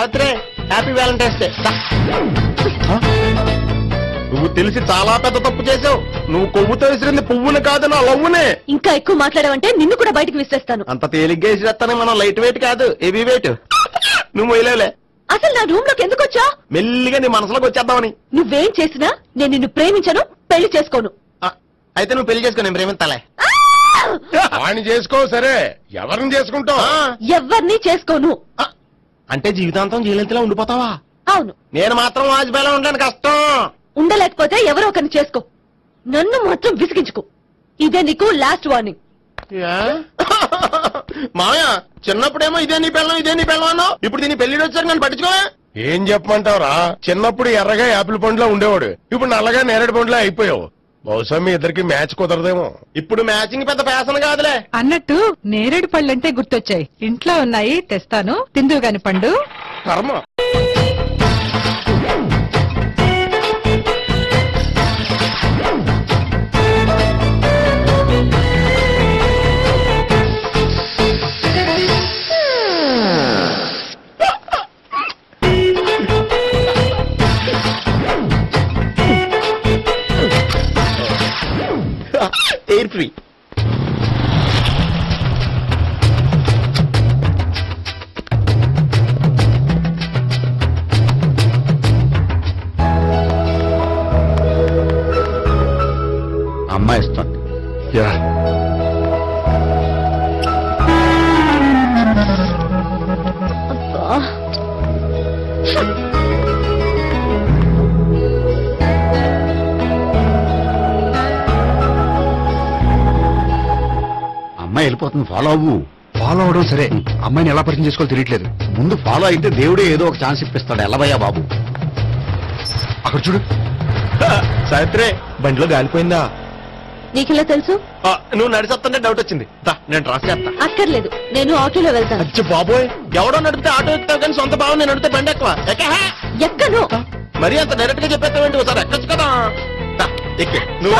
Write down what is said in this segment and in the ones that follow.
Savitri happy Valentine's day. నువ్వు తెలిసి చాలా పెద్ద తప్పు చేసావు. నువ్వు కొవ్వుతో విసిరింది పువ్వుని కాదు, నా లవ్వునే. ఇంకా ఎక్కువ మాట్లాడావంటే నిన్ను కూడా బయటికి విసిరేస్తాను. అంత తేలిగ్గా విసిరేస్తానే, మనం లైట్ వెయిట్ కాదు, హెవీ వెయిట్. నువ్వు మొయ్యలేవులే. అసలు నా రూమ్ లోకి ఎందుకు వచ్చా? మెల్లిగా నీ మనసులోకి వచ్చేద్దామని. నువ్వేం చేసినా నేను నిన్ను ప్రేమించను, పెళ్లి చేసుకోను. అయితే నువ్వు పెళ్లి చేసుకో, నేను ప్రేమిస్తాలే. వాణ్ణి చేసుకో. సరే, ఎవరిని చేసుకుంటావు? ఎవరిని చేసుకోను. అంటే జీవితాంతం జీవితంలో ఉండిపోతావా? అవును. నేను మాత్రం వాజ్పేయిలో ఉండడానికి కష్టం. ఉండలేకపోతే ఎవరో ఒకరిని చేసుకో, నన్ను మాత్రం విసిగించుకో. ఇదే నీకు లాస్ట్ వార్నింగ్. మాయ చిన్నప్పుడేమో ఇదే నీ పెళ్ళం ఇదే నీ పెళ్ళం అన్నావు, ఇప్పుడు దీన్ని పెళ్లి వచ్చారు నన్ను పట్టించుకో. ఏం చెప్పమంటావురా? చిన్నప్పుడు ఎర్రగా యాపిల్ పండులో ఉండేవాడు, ఇప్పుడు నల్లగా నేరేడు పండులో అయిపోయావు. బహుశా మీ ఇద్దరికి మ్యాచ్ కుదరదేమో. ఇప్పుడు మ్యాచింగ్ పెద్ద ఫ్యాషన్ కాదులే. అన్నట్టు నేరేడు పళ్ళంటే గుర్తొచ్చాయి. ఇంట్లో ఉన్నాయి, తెస్తాను, తిందువు గాని పండు. కర్మ. Air free. అమ్మాయి ఇస్తుంది. అమ్మాయి వెళ్ళిపోతుంది, ఫాలో అవ్వు. ఫాలో అవడం సరే, అమ్మాయిని ఎలా పరిచయం చేసుకోవాలో తెలియట్లేదు. ముందు ఫాలో అయితే దేవుడే ఏదో ఒక ఛాన్స్ ఇప్పిస్తాడు. ఎలవయ్యా బాబు. అక్కడ చూడు. సావిత్రి, బండిలో గాలిపోయిందా? నీకెలా తెలుసు? నువ్వు నడిచేస్తుంటే డౌట్ వచ్చింది. నేను డ్రాస్ చేస్తా. అక్కర్లేదు, నేను ఆటోలో వెళ్తాను. అచ్చ బాబోయ్, ఎవడో నడిపితే ఆటో ఎక్కుతావు కానీ సొంత భావం నేను నడిపితే బండి ఎక్కువ. ఎక్కను. మరీ అంత డైరెక్ట్ గా చెప్పేస్తావేంటి? ఒకసారి ఎక్కొచ్చు కదా. ఎక్కే నువ్వు.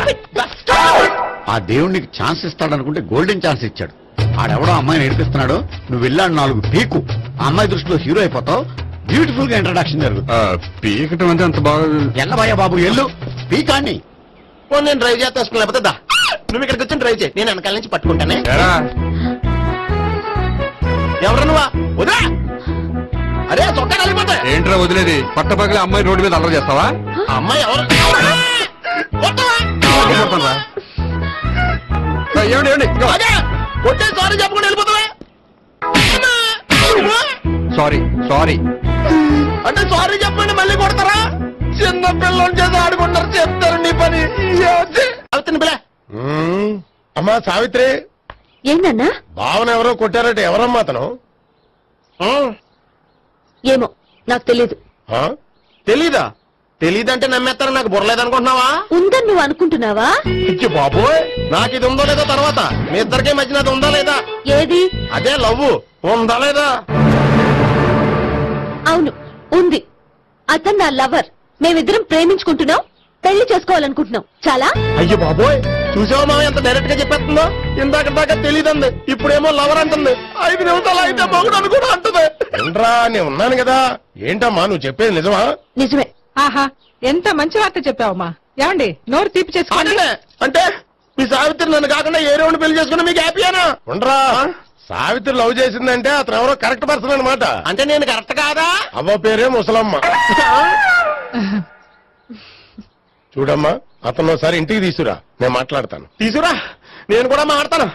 ఆ దేవుడు నీకు ఛాన్స్ ఇస్తాడనుకుంటే గోల్డెన్ ఛాన్స్ ఇచ్చాడు. ఆడెవడో అమ్మాయిని ఏడిపిస్తున్నాడు, నువ్వు వెళ్ళాడు 4 పీకు. ఆ అమ్మాయి దృష్టిలో హీరో అయిపోతావు. బ్యూటిఫుల్ గా ఇంట్రడక్షన్ జరుగుతుంది. పీకటం అంటే అంత బాగా. ఎల్లబయ్యా బాబు, ఎల్లు పీకాన్ని. నేను డ్రైవ్ చేస్తాను, లేకపోతే దా నువ్వు ఇక్కడికి వచ్చి డ్రైవ్ చేయి, నేను వెనకాల నుంచి పట్టుకుంటానే. ఎవరు నువ్వా? వదిలే. అరే చొక్కా కలిగిపోతా. ఏంట్రా వదిలేది? పట్టపగలే అమ్మాయి రోడ్డు మీద అల్లరి చేస్తావా? అమ్మాయి ఎవరు? కొట్టే సారీ చెప్పకుండా వెళ్ళిపోతావా? సారీ సారీ అంటే సారీ చెప్పండి మళ్ళీ కొడతారా? చిన్న పిల్లలు చేసి ఆడుకుంటారు, చెప్తారు నీ పని. అవుతుంది పిల్ల. అమ్మా సావిత్రి, ఏంటన్నా? భావన ఎవరో కొట్టారట. ఎవరమ్మా అతను? ఏమో నాకు తెలీదు. తెలీదా? తెలీదంటే నమ్మేస్తారని నాకు బుర్రలేదనుకుంటున్నావా? ఉందని నువ్వు అనుకుంటున్నావా? ఇచ్చి బాబోయ్, నాకు ఇది ఉందో లేదో తర్వాత. మీ ఇద్దరికే మధ్యన అది ఉందా లేదా? ఏది? అదే లవ్ ఉందా లేదా? అవును, ఉంది. అతను నా లవర్. మేమిద్దరం ప్రేమించుకుంటున్నాం, పెళ్లి చేసుకోవాలనుకుంటున్నాం. చాలా. అయ్యో బాబోయ్, చూసావా మా ఎంత డైరెక్ట్ గా చెప్పేస్తుందో? ఇందాక దాకా తెలీదండి, ఇప్పుడేమో లవర్ అంటుంది. 5 నిమిషాలు అయితే మగుడని కూడా అంటుంది. ఏంట్రా, నేను ఉన్నాను కదా. ఏంటమ్మా నువ్వు చెప్పేది నిజమా? నిజమే. ఆహా, ఎంత మంచి వార్త చెప్పావమ్మా. ఏమండి, నోరు తీపి చేసుకోండి. అంటే మీ సావిత్రి నన్ను కాకుండా ఏ రౌండ్ పెళ్లి చేసుకున్నా మీకు హ్యాపీయేనా? ఉండరా, సావిత్రి లవ్ చేసిందంటే అతను ఎవరో కరెక్ట్ పర్సన్ అనమాట. అంటే నేను కరెక్ట్ కాదా? అవ్వ పేరే ముసలమ్మ. చూడమ్మా, అతను ఒకసారి ఇంటికి తీసుకురా, నేను మాట్లాడతాను. తీసురా, నేను కూడా మాట్లాడతాను.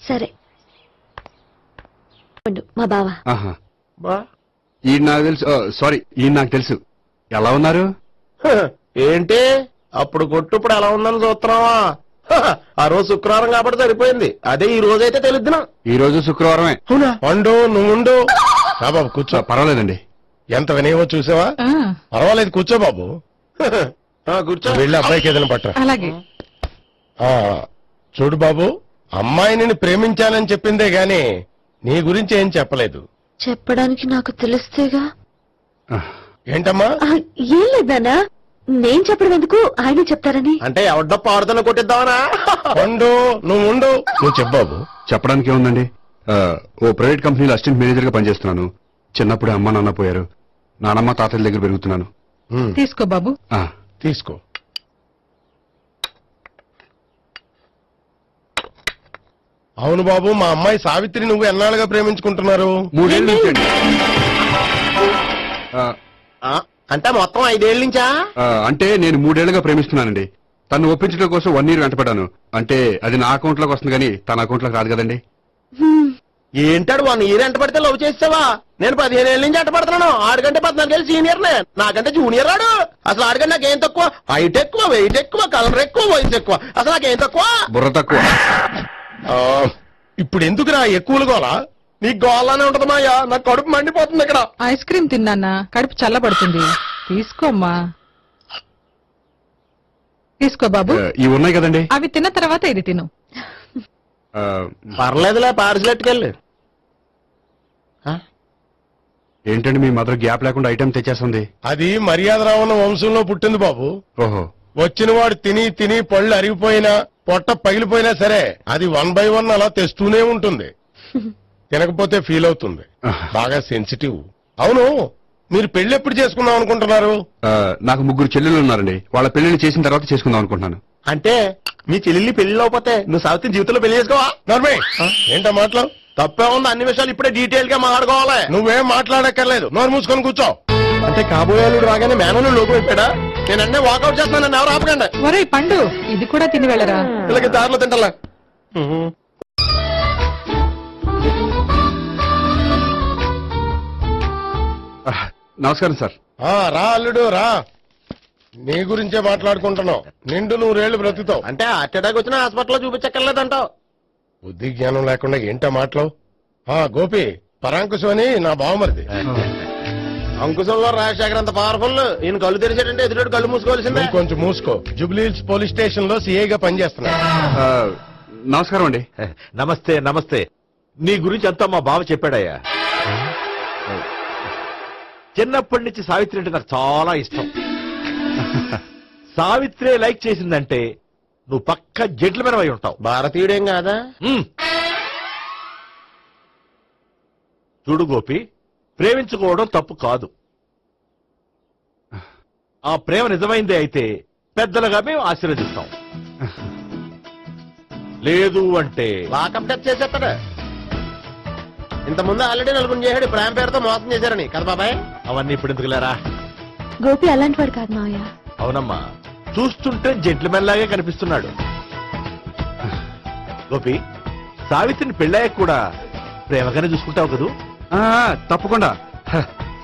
సరే. మా బావ. ఈ నాకు తెలుసు. సారీ, ఈ నాకు తెలుసు. ఎలా ఉన్నారు? ఏంటి అప్పుడు కొట్టు ఇప్పుడు ఎలా ఉందని చూస్తున్నావా? ఆ రోజు శుక్రవారం కాబట్టి సరిపోయింది. అదే ఈ రోజు అయితే తెలుద్దునా. ఈ రోజు శుక్రవారమే. పండు నువ్వు ఉండు. బాబు కూర్చో. పర్వాలేదండి. ఎంత వినయమో చూసావా? పర్వాలేదు, కూర్చో బాబు. కూర్చో. వెళ్ళి అబ్బాయికి ఏదైనా పట్టరా. అలాగే. చూడు బాబు, అమ్మాయి నిన్ను ప్రేమించానని చెప్పిందే గాని నీ గురించి ఏం చెప్పలేదు. చెప్పడానికి నాకు తెలిస్తేగా. ఏంటమ్మా? ఏం లేదన్నా, నేను చెప్పడం ఎందుకు, ఆయన చెప్తారని. అంటే ఎవడ్డో పాడుతున్న కొట్టిద్దామనా? పండు నువ్వు ఉండు. నువ్వు చెప్పు బాబు. చెప్పడానికి ఏముందండి, ఓ ప్రైవేట్ కంపెనీలో అసిస్టెంట్ మేనేజర్ గా పనిచేస్తున్నాను. చిన్నప్పుడే అమ్మ నాన్న పోయారు. నానమ్మ తాతయ్య దగ్గర పెరుగుతున్నాను. తీసుకో బాబు. ఆ, తీసుకో. అవును బాబు, మా అమ్మాయి సావిత్రి నువ్వు ఎన్నాళ్ళుగా ప్రేమించుకుంటున్నారు? 3 ఏళ్ళ నుంచి అండి. ఆ, అంటే మొత్తం 5 ఏళ్ళ నుంచా? అంటే నేను 3 ఏళ్లుగా ప్రేమిస్తున్నానండి. తను ఒప్పించడం కోసం 1 year వెంటపడ్డాను. అంటే అది నా అకౌంట్ లోకి వస్తుంది కానీ తన అకౌంట్ లోకి రాదు కదండి. ఏంటాడు 1 year ఎంట పడితే లవ్ చేస్తావా? నేను 15 ఏళ్ళ నుంచి ఎంట పడుతున్నాను. ఆడికంటే 14 ఏళ్ళు సీనియర్ నే, నాకంటే జూనియర్ ఆడు. అసలు ఆడికంటే నాకేం తక్కువ? హైట్ ఎక్కువ, వెయిట్ ఎక్కువ, కలర్ ఎక్కువ, వయసు ఎక్కువ. అసలు నాకేం తక్కువ? బుర్ర తక్కువ. ఇప్పుడు ఎందుకురా ఎక్కువలు గోలా? నీకు గోళ్ళనే ఉంటది మాయా, నాకు కడుపు మండిపోతుంది ఇక్కడ. ఐస్ క్రీమ్ తిన్నానా, కడుపు చల్లబడుతుంది. తీసుకోమ్మా. తీసుకో బాబు. ఇవి ఉన్నాయి కదండి. అవి తిన్న తర్వాత ఇది తిను. ఆ, పర్లేదులే, పార్సిల్ ఎట్టుకెళ్ళి. ఏంటండి మీ మదర్ గ్యాప్ లేకుండా ఐటెం తెచ్చేస్తుంది? అది మర్యాద రావణ వంశంలో పుట్టింది బాబు. ఓహో. వచ్చిన వాడు తిని తిని పళ్ళు అరిగిపోయినా పొట్ట పగిలిపోయినా సరే అది 1 by 1 అలా తెస్తూనే ఉంటుంది. తినకపోతే ఫీల్ అవుతుంది. బాగా సెన్సిటివ్. అవును, మీరు పెళ్లి ఎప్పుడు చేసుకుందాం అనుకుంటున్నారు? నాకు 3 చెల్లెలు ఉన్నారండి. వాళ్ళ పెళ్లిని చేసిన తర్వాత చేసుకుందాం అనుకుంటున్నాను. అంటే మీ చెల్లెల్ని పెళ్లి లేకపోతే నువ్వు సావిత్రి జీవితంలో పెళ్లి చేసుకోవా? నర్మే, ఏంటో మాటలు? తప్పే ఉంది, అన్ని విషయాలు ఇప్పుడే డీటెయిల్ గా మాట్లాడుకోవాలి. నువ్వేం మాట్లాడక్కర్లేదు, నోరు మూసుకొని కూర్చో. అంటే కాబోయేవాళ్ళు రాగానే మేనలు లోకి పెట్టాడా? నేను అన్నీ వాకౌట్ చేస్తున్నాను, నన్ను ఎవరు ఆపకండి. ఒరేయ్ పండు, ఇది కూడా తిని వెళ్ళరా. ఇలాగే దారిలో తింటలా. నమస్కారం సార్. రా అల్లుడు రా. నీ గురించే మాట్లాడుకుంటున్నావు. నిండు 100 ఏళ్లు బ్రతుకుతావు. అంటే హార్ట్ అటాక్ వచ్చిన హాస్పిటల్లో చూపించక్కర్లేదంటావు. బుద్ధి జ్ఞానం లేకుండా ఏంటో మాటలు? గోపి, పరాంకుశం అని నా బావమరిది. అంకుశంలో రాజశేఖర్ అంత పవర్ఫుల్. ఈయన కళ్ళు తెరిచాడంటే ఎదురు కళ్ళు మూసుకోవాల్సిందే. నువ్వు కొంచెం మూసుకో. జూబ్లీహిల్స్ పోలీస్ స్టేషన్ లో సిఐగా పనిచేస్తున్నా. నమస్కారం అండి. నమస్తే నమస్తే. నీ గురించి అంతా మా బావ చెప్పాడయ్యా. చిన్నప్పటి నుంచి సావిత్రి అంటే నాకు చాలా ఇష్టం. సావిత్రి లైక్ చేసిందంటే నువ్వు పక్క జెంట్లమెన్ అయి ఉంటావు. భారతీయుడేం కాదా? చూడు గోపి, ప్రేమించుకోవడం తప్పు కాదు. ఆ ప్రేమ నిజమైందే అయితే పెద్దలుగా మేము ఆశీర్వదిస్తాం. లేదు అంటే లాకప్ డెత్ చేసేస్తాడు. ఇంతకుముందు ఆల్రెడీ 4 చేశాడు, ప్రేమ పేరుతో మోసం చేశారని కదా బాబాయ్. అవన్నీ ఇప్పుడు ఎందుకులేరా. గోపి అలాంటి వాడు కాదు మావయ్య. అవునమ్మా, చూస్తుంటే జెంట్లమెన్ లాగే కనిపిస్తున్నాడు. గోపి, సావిత్రిని పెళ్ళాక కూడా ప్రేమగానే చూసుకుంటావు కదూ? తప్పకుండా.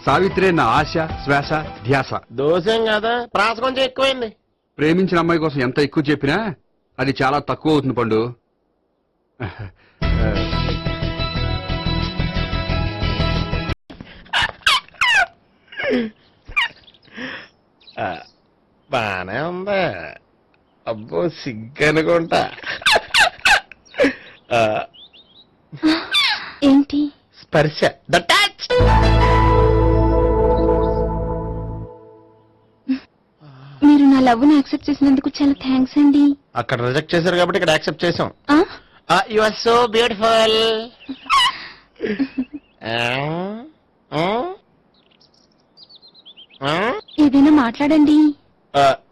సావిత్రి నా ఆశ, శ్వాస, ధ్యాస. దోషం కదా, ప్రాస కొంచెం ఎక్కువైంది. ప్రేమించిన అమ్మాయి కోసం ఎంత ఎక్కువ చెప్పినా అది చాలా తక్కువ అవుతుంది పండు. బానే ఉందా? అబ్బో సిగ్గనుకుంటా. ఏంటి? స్పర్శ, ద టచ్. మీరు నా లవ్ ను యాక్సెప్ట్ చేసినందుకు చాలా థ్యాంక్స్ అండి. అక్కడ రిజెక్ట్ చేశారు కాబట్టి ఇక్కడ యాక్సెప్ట్ చేసాం. ఆ? You are so beautiful. ఏదైనా మాట్లాడండి.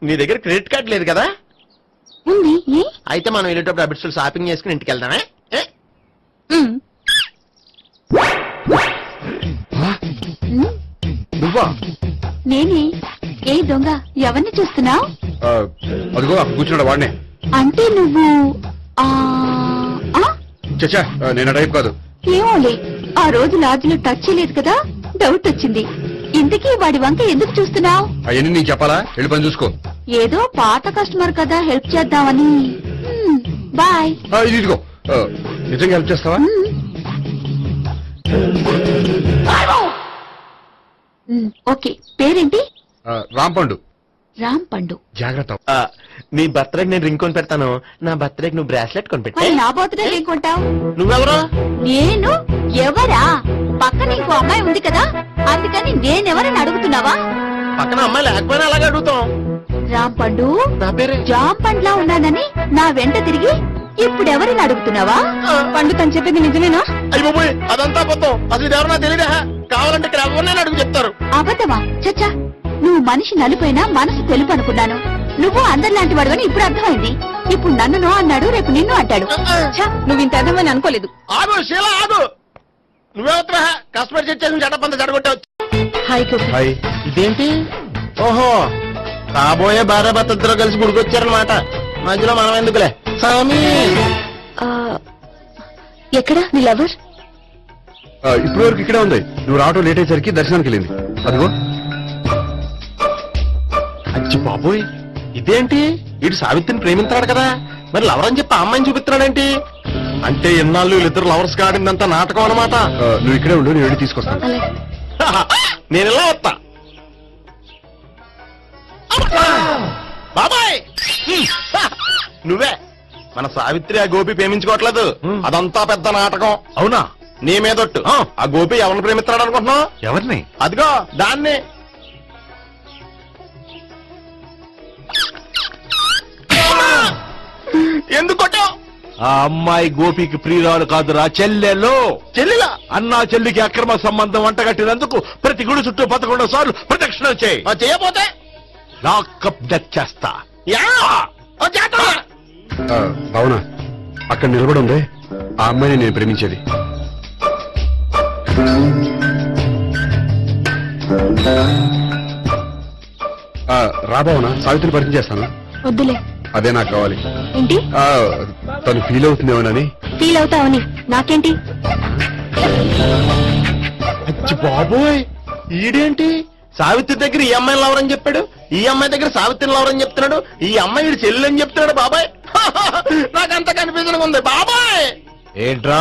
నీ దగ్గర క్రెడిట్ కార్డ్ లేదు కదా? ఉంది. ఏ? అయితే మనం వెళ్ళేటప్పుడు అబిడ్స్ షాపింగ్ చేసుకుని ఇంటికి వెళ్దామే. ఉమ్. నువ్వా? నేనే. ఏ దొంగ, ఎవరిని చూస్తున్నావు? అదిగో అక్కడ కూర్చున్నాడు వాడినే. అంటే నువ్వు ఆ ఆ? చచ్చా, నేను ఆ టైప్ కాదు. ఏమోలే, ఆ రోజు లాడ్జిలో టచ్ చేయలేదు కదా, డౌట్ వచ్చింది. ఇంతకీ వాడి వంక ఎందుకు చూస్తున్నావు? అవన్నీ నీకు చెప్పాలా? వెళ్ళి పని చూసుకో. ఏదో పాత కస్టమర్ కదా, హెల్ప్ చేద్దామని. బాయ్. ఇది ఇదిగో, నిజంగా హెల్ప్ చేస్తావా? ఓకే. పేరేంటి? రాంపండు. రామ్ పండు. జాగ్రత్త. నీ బర్త్డేకి నేను రింగ్ కొని పెడతాను, నా బర్త్డేకి నువ్వు బ్రాస్లెట్ కొని పెట్టా. మరి నా బర్త్డే ఏం కొంటావు? నువ్వెవరు? నేను ఎవరా? పక్కన ఇంకో అమ్మాయి ఉంది కదా, అందుకని నేనెవరని అడుగుతున్నావా? పక్కన అమ్మాయి లేకపోయినా అలాగే అడుగుతాం. రామ్ పండు నా పేరే. జామ్ పండ్లా ఉన్నానని నా వెంట తిరిగి ఇప్పుడు ఎవరిని అడుగుతున్నావా? పండు తను చెప్పింది నిజమేనా? అయ్యి బాబోయ్, అదంతా అబద్ధం. అసలు ఇది ఎవరన్నా తెలియదా? కావాలంటే ఇక్కడ ఎవరినైనా అడుగు చెప్తారు. అబద్ధమా? చచ్చా, నువ్వు మనిషి నలుపైనా మనసు తెలుపు అనుకున్నాను. నువ్వు అందరిలాంటి వాడు అని ఇప్పుడు అర్థమైంది. ఇప్పుడు నన్ను నో అన్నాడు, రేపు నిన్ను అంటాడు. నువ్వు ఇంత అర్థమని అనుకోలేదు. ఆగు శీల, ఆగు. నువ్వే కస్టమర్ చెక్ చేసి చెడపంత చెడగొట్టావు. హాయ్ గోపి. హాయ్. ఇదేంటి? ఓహో, కాబోయే భార్య భర్తద్దరు కలిసి గుడికొచ్చారనమాట. మధ్యలో మనం ఎందుకులే స్వామి. ఎక్కడ నీ లవర్? ఇప్పటి వరకు ఇక్కడే ఉంది. నువ్వు రావటం లేట్ అయ్యేసరికి దర్శనానికి వెళ్ళింది. అదిగో. అచ్చి బాబోయ్, ఇదేంటి? ఇటు సావిత్రిని ప్రేమించాడు కదా, మరి లవర్ అని చెప్పి ఆ అమ్మాయిని చూపిస్తున్నాడేంటి? అంటే ఎన్నాళ్ళు వీళ్ళిద్దరు లవర్స్ కాడిందంతా నాటకం అనమాట. నువ్వు ఇక్కడే ఉండు, నేను వెళ్ళి తీసుకొస్తాను. అలాగే. నేను ఇలా వస్తా. బాబాయ్, నువ్వే మన సావిత్రి ఆ గోపి ప్రేమించుకోవట్లేదు. అదంతా పెద్ద నాటకం. అవునా? నీ మీదొట్టు. ఆ గోపి ఎవరిని ప్రేమిస్తున్నాడు అనుకుంటున్నావు? ఎవరిని? అదిగో దాన్ని. ఎందుకు కొట్టావు? ఆ అమ్మాయి గోపికి ప్రియురాలు కాదురా, చెల్లెలో. చెల్లిలా? అన్నా చెల్లికి అక్రమ సంబంధం వంటగట్టినందుకు ప్రతి గుడి చుట్టూ 11 సార్లు ప్రదక్షిణలు చేయి. చేయపోతే లాకప్ డెత్ చేస్తా. అవునా? అక్కడ నిలబడి ఉంది ఆ అమ్మాయిని నేను ప్రేమించేది. రాబావునా? సావిత్రిని పరిచయం చేస్తాను. వద్దులే. అదే నాకు కావాలి. ఏంటి? తను ఫీల్ అవుతుందేమోనని. ఫీల్ అవుతావని నాకేంటి? అచ్చి బాబోయ్, ఈడేంటి సావిత్రి దగ్గర ఈ అమ్మాయిని లవరని చెప్పాడు, ఈ అమ్మాయి దగ్గర సావిత్రిని లవరని చెప్తున్నాడు, ఈ అమ్మాయి వీడి చెల్లి అని చెప్తున్నాడు. బాబాయ్ నాకంత కన్ఫ్యూజన్ ఉంది బాబాయ్. ఏంట్రా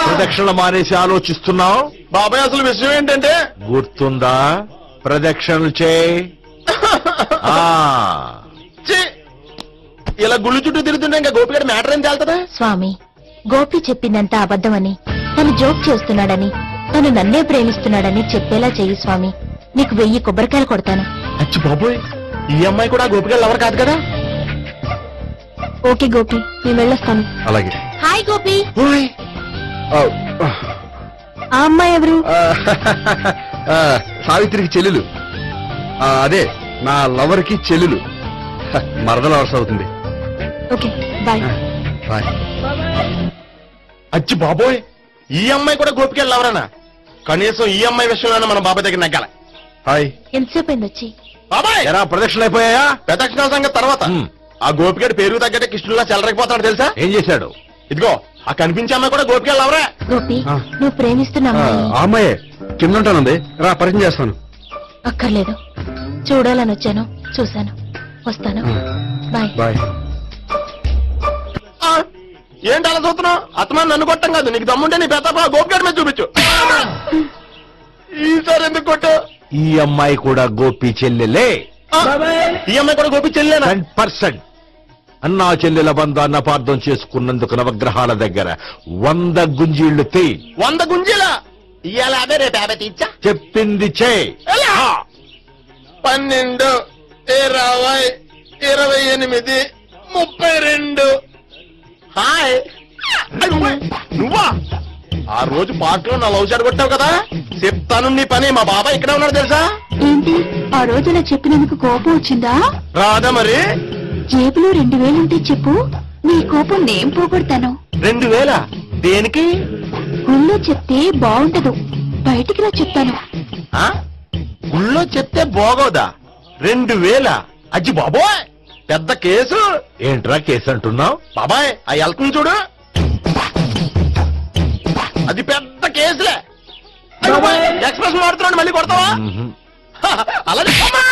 ప్రదక్షిణ మానేసి ఆలోచిస్తున్నావు? బాబాయ్ అసలు విషయం ఏంటంటే, గుర్తుందా? ప్రదక్షిణలు చేయి. ఛీ, ఇలా గుళ్ళు చుట్టూ తిరుగుతుంటే ఇంకా గోపిగడ మ్యాటర్ ఏం తేలుతుందా? స్వామి, గోపి చెప్పిందంతా అబద్ధమని, తను జోక్ చేస్తున్నాడని, తను నన్నే ప్రేమిస్తున్నాడని చెప్పేలా చెయ్యి స్వామి. నీకు 1000 కొబ్బరికాయలు కొడతాను. అచ్చి బాబోయ్, ఈ అమ్మాయి కూడా గోపిగడ లవర్ కాదు కదా? ఓకే గోపి, నేను వెళ్ళొస్తాను. అలాగే. హాయ్ గోపి. ఓయ్, ఆ అమ్మాయి ఎవరు? సావిత్రికి చెల్లెలు. అదే నా లవర్ కి చెల్లెలు. మరద లవర్స్ అవుతుంది. Okay bye. బాయ్. అచ్చి బాబోయ్, ఈ అమ్మాయి కూడా గోపిగడ లవరేనా? కనీసం ఈ అమ్మాయి విషయంలోనే మన బాబాయ్ దగ్గర నగ్గాల. హాయ్. ఎంతసేపు అయింది వచ్చి? బాబాయ్, ఎరా ప్రదక్షిణలు అయిపోయాయా? ప్రదక్షిణాల సంగతి తర్వాత. ఆ గోపిగడ పేరు తగ్గట్టే కృష్ణులా చెలరకపోతాడు తెలుసా? ఏం చేశాడు? ఇదిగో ఆ కనిపించే అమ్మాయి కూడా గోపిగడ లవరే. గోపి, ఆ. నువ్వు ప్రేమిస్తున్న అమ్మాయి ఆ అమ్మాయే కింద ఉంటానుంది. రా పరిచయం చేస్తాను. అక్కర్లేదు. చూడాలని వచ్చాను, చూశాను, వస్తాను. బాయ్. బాయ్. ఏంటి అలా చూస్తున్నావు? అత్తమాని నన్ను కొట్టం కాదు, నీకు దమ్ముంటే నీ పెద్ద గోపిగడ మీద చూపించు. ఈసారి ఎందుకు కొట్టావు? ఈ అమ్మాయి కూడా గోపి చెల్లెలే. ఈ అమ్మాయి కూడా గోపి చెల్లేనా? 10%. అన్నా చెల్లెల బంధాన్ని అపార్థం చేసుకున్నందుకు నవగ్రహాల దగ్గర 100 గుంజీళ్లు తీ. 100 గుంజీలా? ఇవాళ 50, రేపు 50 తీచ్చా. చెప్పింది చే. 12, 20, 28, 32. హాయ్. నువ్వా? ఆ రోజు పార్క్ లో నా లవ్ షాట్ కొట్టావు కదా, చెప్తాను నీ పని. మా బాబాయ్ ఇక్కడే ఉన్నాడు తెలుసా? ఏంటి, ఆ రోజు అలా చెప్పినందుకు కోపం వచ్చిందా? రాదా మరి? జేబులో 2000 ఉంటే చెప్పు, నీ కోపం నేను పోగొడతాను. 2000? దేనికి? గుళ్ళో చెప్తే బాగుంటదు, బయటికి రా చెప్తాను. ఆ? గుళ్ళో చెప్తే బాగోదా? 2000? అజ్జి బాబోయ్, పెద్ద కేసు. ఏంట్రా కేసు అంటున్నావు? బాబాయ్ ఆ వెళ్తుంది చూడు, అది పెద్ద కేసులే. ఎక్స్ప్రెస్ వాడుతున్నాడు, మళ్ళీ కొడతావా? అలా చెప్పమ్మా.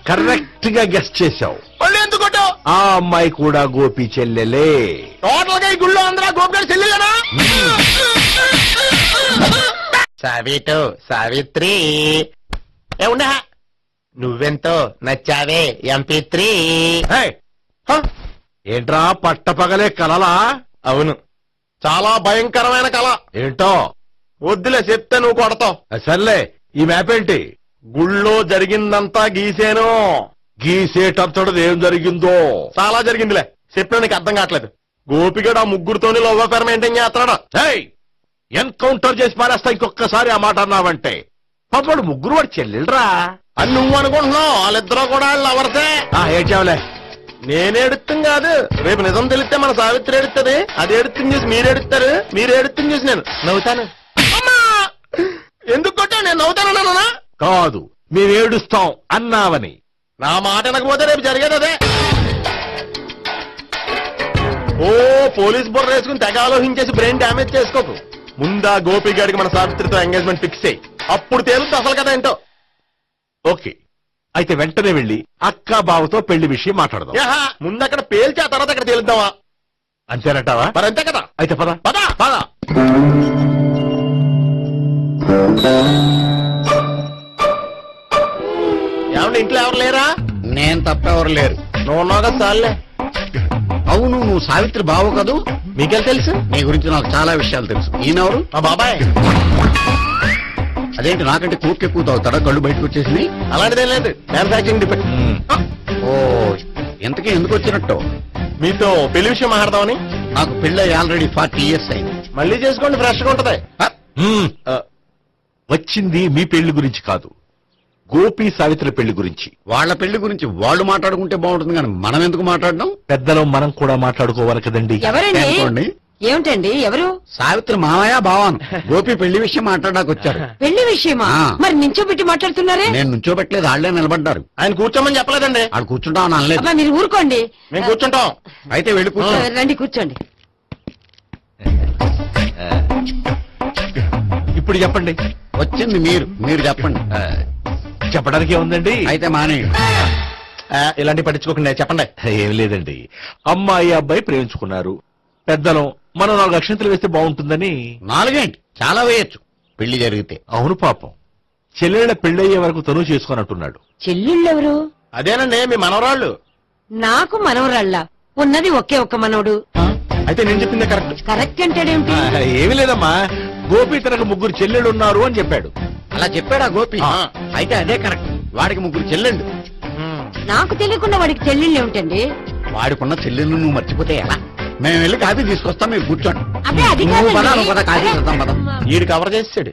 కరెక్ట్ గా గెస్ట్ చేశావు. మళ్ళీ ఎందుకు కొట్టావు? ఆ అమ్మాయి కూడా గోపి చెల్లెలే. టోటల్ గా ఈ గుళ్ళో అందరూ గోపిగారు చెల్లిలేనా? సావిత్రి ఏముండా, నువ్వెంతో నచ్చావే MP3. ఏంట్రా పట్టపగలే కలలా? అవును, చాలా భయంకరమైన కళ. ఏంటో వద్దులే, చెప్తే నువ్వు కొడతావు. సర్లే, ఈ మ్యాప్ ఏంటి? గుళ్ళో జరిగిందంతా గీసేను. గీసేటంతటది ఏం జరిగిందో? చాలా జరిగిందిలే, చెప్పినా నీకు అర్థం కావట్లేదు. గోపిగడు ఆ ముగ్గురుతోని లవ్ అఫేర్ మెయింటైన్ చేస్తాడా? ఎన్కౌంటర్ చేసి పారేస్తా ఇంకొకసారి ఆ మాట అన్నావంటే. పాపడు ముగ్గురు వాడు చెల్లెలరా. అని నువ్వు అనుకుంటున్నావు, వాళ్ళిద్దరూ కూడా లవర్సే. ఏడ్చావులే. నేను ఎడుతుంది కాదు, రేపు నిజం తెలిస్తే మన సావిత్రి ఎడుతుంది. అది ఎడుతుంది చూసి మీరు ఎడుతారు, మీరు ఎడుతుంది చూసి నేను నవ్వుతాను. అమ్మా! ఎందుకు కొట్టా? నేను నవ్వుతానన్నా కాదు, మేము ఏడుస్తాం అన్నావని. నా మాట వినకపోతే రేపు జరిగేది అదే. ఓ పోలీస్ బుర్ర వేసుకుని తెగ ఆలోచించేసి బ్రెయిన్ డ్యామేజ్ చేసుకోకు. ముందా గోపి గారికి మన సావిత్రితో ఎంగేజ్మెంట్ ఫిక్స్ అయ్యి అప్పుడు తేలుతుంది అసలు కదా ఏంటో. ఓకే, అయితే వెంటనే వెళ్ళి అక్క బావతో పెళ్లి విషయం మాట్లాడదాం. ముందు అక్కడ పేల్చి ఆ తర్వాత అక్కడ తేలుద్దామా? అంతేనంటావా? మరి అంతే కదా. అయితే పద పద పద. ఏమండి ఇంట్లో ఎవరు లేరా? నేను తప్పెవరు లేరు. నువ్వు ఉన్నావు కదా చాలే. అవును, నువ్వు సావిత్రి బావు కదూ? మీకేం తెలుసు? నీ గురించి నాకు చాలా విషయాలు తెలుసు. ఈయనెవరు? మా బాబాయ్. అదేంటి నాకంటే కూక్ ఎక్కువ తాగుతాడా? కళ్ళు బయటకు వచ్చేసింది. అలాంటిదేం లేదు, మ్యానుఫాక్చరింగ్ డిపార్ట్మెంట్. ఓ, ఇంతకీ ఎందుకు వచ్చినట్టు? మీతో పెళ్లి విషయం మాట్లాడదామని. నాకు పెళ్ళి ఆల్రెడీ 40 years అయింది. మళ్ళీ చేసుకోండి, ఫ్రెష్ గా ఉంటది. వచ్చింది మీ పెళ్లి గురించి కాదు, గోపి సావిత్రి పెళ్లి గురించి. వాళ్ళ పెళ్లి గురించి వాళ్ళు మాట్లాడుకుంటే బాగుంటుంది, కానీ మనం ఎందుకు మాట్లాడడం? పెద్దలో మనం కూడా మాట్లాడుకోవాలి కదండి. ఎవరండి? అనుకోండి. ఏమిటండి? ఎవరు? సావిత్రి మామయ్య బావాను గోపి పెళ్లి విషయం మాట్లాడడానికి వచ్చారు. పెళ్లి విషయమా? ఆ. మరి నించోబెట్టి మాట్లాడుతున్నారే? నేను నుంచోబెట్టలేదు, వాళ్ళే నిలబడ్డారు. ఆయన కూర్చోమని చెప్పలేదండి. వాళ్ళు కూర్చుంటామని అనలేదు. అబ్బా, మీరు ఊరుకోండి. మేము కూర్చుంటాం. అయితే వెళ్ళి కూర్చో. రండి కూర్చోండి. ఇప్పుడు చెప్పండి. వచ్చింది మీరు చెప్పండి. చెప్పడానికి ఏముందండి? అయితే మానేయండి. ఇలాంటి పట్టించుకోకుండా చెప్పండి. ఏం లేదండి, అమ్మాయి అబ్బాయి ప్రేమించుకున్నారు. పెద్దలం మనం 4 అక్షంతలు వేస్తే బాగుంటుందని. 4 ఏంటి, చాలా వేయచ్చు పెళ్లి జరిగితే. అవును పాపం, చెల్లెళ్ళ పెళ్ళయ్యే వరకు తను చేసుకోనంటున్నాడు. చెల్లెళ్ళెవరు? అదేనండి మీ మనవరాళ్ళు. నాకు మనవరాళ్ళ ఉన్నది ఒకే ఒక్క మనవడు. అయితే నేను చెప్పిందే కరెక్ట్. కరెక్ట్ అంటాడేమిటి? ఏమి లేదమ్మా, గోపి తనకు 3 చెల్లెళ్ళు ఉన్నారు అని చెప్పాడు. అలా చెప్పాడా గోపి? అయితే అదే కరెక్ట్. వాడికి 3 చెల్లెళ్ళు. నాకు తెలియకుండా వాడికి చెల్లెళ్ళు ఏమిటండి? వాడికున్న చెల్లెళ్ళు నువ్వు మర్చిపోతే ఎలా? మేము వెళ్ళి కాఫీ తీసుకొస్తాం, మీరు కూర్చోండి. అదే అది నువ్వు పద, కాదండి. నువ్వు పద, కాఫీ చేద్దాం పద. ఈడు కవర్ చేసాడు.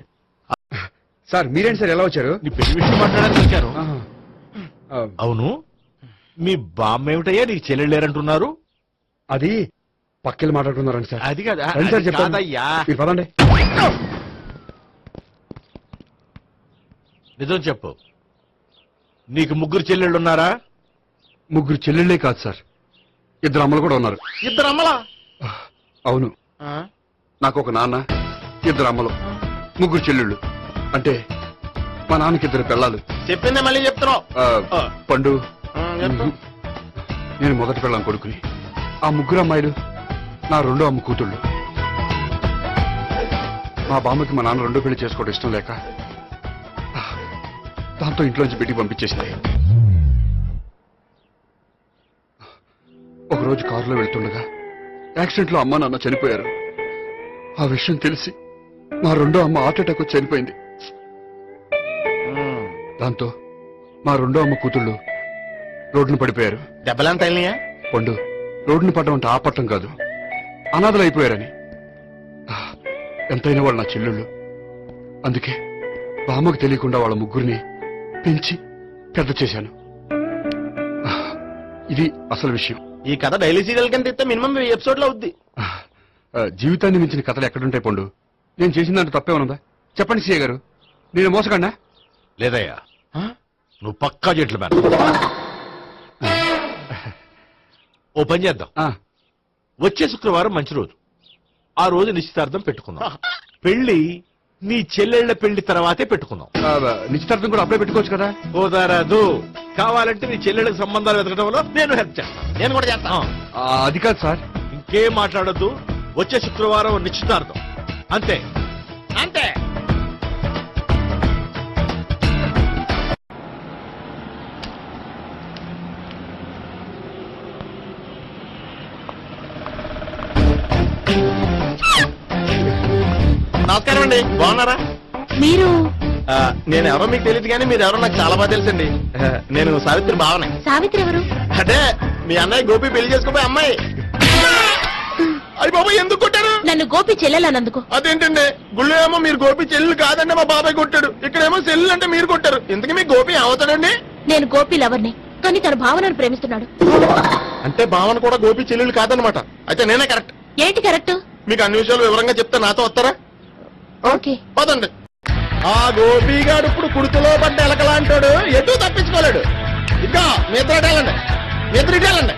సార్ మీరేంటి సార్ ఎలా వచ్చారు? నీ పెళ్లి విషయం మాట్లాడడానికి వచ్చాను. అవును, మీ బామ్మ ఏమిటయ్యా నీకు చెల్లెళ్ళు లేరంటున్నారు? అది పక్కెళ్ళి మాట్లాడుకున్నారండి సార్. అది కాదా? రండి సార్ అది చెప్తాను. కాదయ్యా. మీరు పదండి. నిజం చెప్పు, నీకు 3 చెల్లెళ్ళు ఉన్నారా? 3 చెల్లెళ్ళే కాదు సార్, 2 అమ్మలు కూడా ఉన్నారు. ఇద్దరు అమ్మలా? అవును, నాకు ఒక నాన్న, 2 అమ్మలు, 3 చెల్లెళ్ళు. అంటే మా నాన్నకి 2 పిల్లలు. చెప్పిందే మళ్ళీ చెప్తున్నావు. పండు, చెప్పు. నేను మొదటి పిల్లం కొడుకుని. ఆ 3 అమ్మాయిలు నా 2వ అమ్మ కూతుళ్ళు. మా బామ్మకి మా నాన్న 2వ పెళ్లి చేసుకోవడం ఇష్టం లేక దాంతో ఇంట్లోంచి బయటికి పంపించేసింది. ఒకరోజు కారులో వెళ్తుండగా యాక్సిడెంట్ లో అమ్మ నాన్న చనిపోయారు. ఆ విషయం తెలిసి మా 2వ అమ్మ హార్ట్ అటాక్ వచ్చి చనిపోయింది. దాంతో మా 2వ అమ్మ కూతుళ్ళు రోడ్డును పడిపోయారు. దెబ్బలంతా వెళ్ళినాయా? పండు, రోడ్డును పడ్డం అంటే ఆపట్టం కాదు, అనాథలు అయిపోయారని. ఎంతైనా వాళ్ళు నా చెల్లెళ్ళు. అందుకే బామ్మకు తెలియకుండా వాళ్ళ 3 పెంచి పెద్ద చేశాను. ఇది అసలు విషయం. ఈ కథ డైలీ సీరియల్ కింద ఇస్తే మినిమం ఎపిసోడ్ లో అవుద్ది. జీవితాన్ని మించిన కథలు ఎక్కడుంటాయి పండు? నేను చేసిన దాంట్లో తప్పేమనుందా? చెప్పండి సీఏ గారు, నేను మోసగండా? లేదయ్యా, నువ్వు పక్కా జట్లు మేన. ఓ పని చేద్దాం, వచ్చే శుక్రవారం మంచి రోజు, ఆ రోజు నిశ్చితార్థం పెట్టుకుందాం. పెళ్లి నీ చెల్లెళ్ల పెళ్లి తర్వాతే పెట్టుకుందాం. నిశ్చితార్థం కూడా అప్పుడే పెట్టుకోవచ్చు కదా? కుదరదు, కావాలంటే నీ చెల్లెళ్ళకి సంబంధాలు వెతకడంలో నేను హెల్ప్ చేస్తాను. నేను కూడా చేస్తాను. అది కాదు సార్. ఇంకేం మాట్లాడొద్దు, వచ్చే శుక్రవారం నిశ్చితార్థం, అంతే అంతే. నమస్కారం అండి, బాగున్నారా? మీరు నేను ఎవరో మీకు తెలియదు కానీ మీరు ఎవరో నాకు చాలా బాగా తెలుసండి. నేను సావిత్రి బావనే. సావిత్రి ఎవరు? అంటే మీ అన్నయ్య గోపి పెళ్లి చేసుకోపోయి అమ్మాయి. అయ్యి బాబా ఎందుకు కొట్టారు? నన్ను గోపి చెల్లెలన్నందుకు. అదేంటండి గుళ్ళు ఏమో మీరు గోపి చెల్లెలు కాదండి మా బాబాయ్ కొట్టాడు, ఇక్కడేమో చెల్లెలు అంటే మీరు కొట్టారు. ఇంతకీ మీ గోపి అవుతాడండి? నేను గోపి లవర్ని, కానీ తన భావనను ప్రేమిస్తున్నాడు. అంటే భావన కూడా గోపి చెల్లెలు కాదనమాట. అయితే నేనే కరెక్ట్. ఏంటి కరెక్ట్? మీకు అన్ని విషయాలు వివరంగా చెప్తే నాతో వస్తారా? ఓకే. పదండి. ఆ గోపిగాడు ఇప్పుడు కుడుతులో పడ్డ ఎలకలాంటాడు, ఎటు తప్పించుకోలేడు. ఇంకా మీ ఇద్దరు వెళ్ళండి, మీ ఇద్దరు వెళ్ళండి.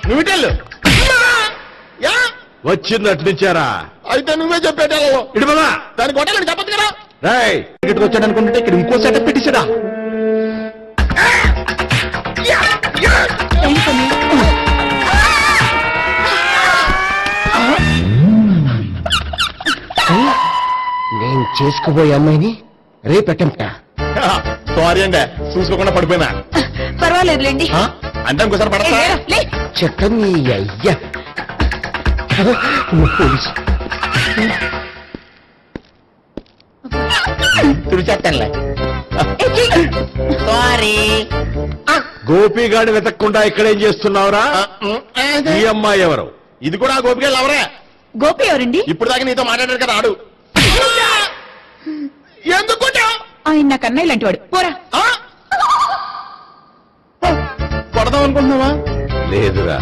నువ్వు ఇటెళ్ళు. యా వచ్చిందటు నుంచారా? అయితే నువ్వే చెప్పేటెళ్ళవు. ఇటు పద. దాన్ని కొట్టాలని చెప్పదు కదా. రేయ్, ఇక్కడికి వచ్చాడు అనుకుంటే ఇక్కడ ఇంకో సెటప్ పెట్టించడా? నేను చేసుకోబోయే అమ్మాయిని రేపెట్టంట. సారీ అండి, చూసుకోకుండా పడిపోయినా. పర్వాలేదులేండి. అంటే ఇంకోసారి పడతా చెట్టని అయ్యా. తుడిచేస్తానులే. సారీ. గోపిగాడి వెతక్కుండా ఇక్కడేం చేస్తున్నావురా? ఈ అమ్మాయి ఎవరు? ఇది కూడా ఆ గోపిగా ఎవరే? గోపి ఎవరండి? ఇప్పుడు దాకా నీతో మాట్లాడారు కదా ఆడు. ఎందుకు కొట్టావ్? ఆయన నాకు అన్నయ్య లాంటి వాడు. పోరా. కొడదాం అనుకుంటున్నావా? లేదురా,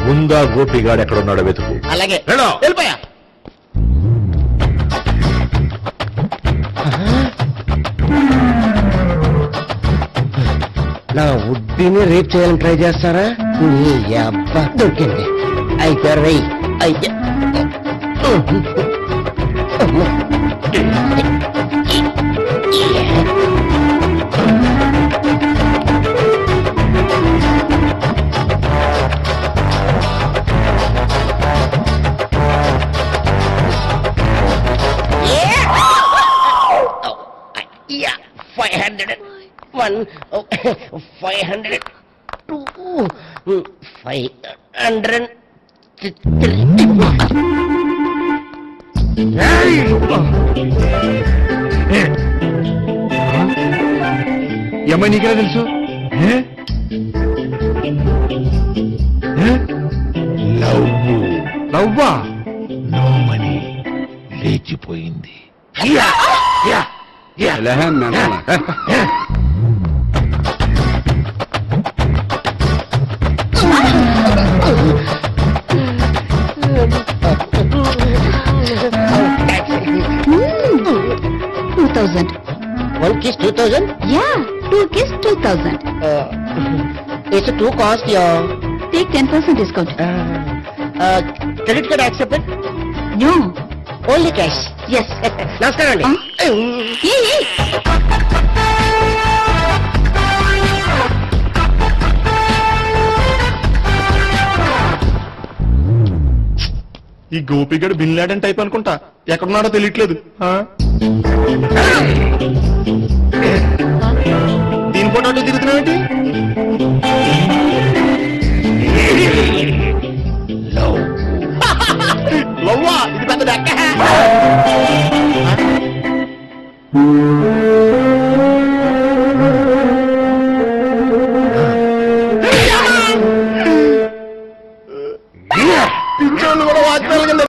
ముందా గోపిగాడు ఎక్కడున్నాడో వెతుకు. అలాగే వెళ్ళో. వెళ్ళిపోయా. నా ఉడ్డిని రేప్ చేయాలని ట్రై చేస్తారా? నీ అబ్బా దొరికింది. అయిపోయారు వెయ్యి. అయితే One, 500, 2, 500, 3. ఏమై నీకెలా తెలుసు? లవ్వా? నో మనీ లేచిపోయింది. One kiss 2,000? Yeah, 2 kiss 2,000. It's too cost, yeah. Take 10% discount. Credit card accepted? No. Only cash. Yes. నమస్కారం అండి. Hey. ఈ గోపిగడు బిన్ లాడెన్ టైప్ అనుకుంటా, ఎక్కడున్నాడో తెలియట్లేదు. దీని ఫోటో తిరుగుతున్నావేంటి? లవ్వా? ఇది పెద్ద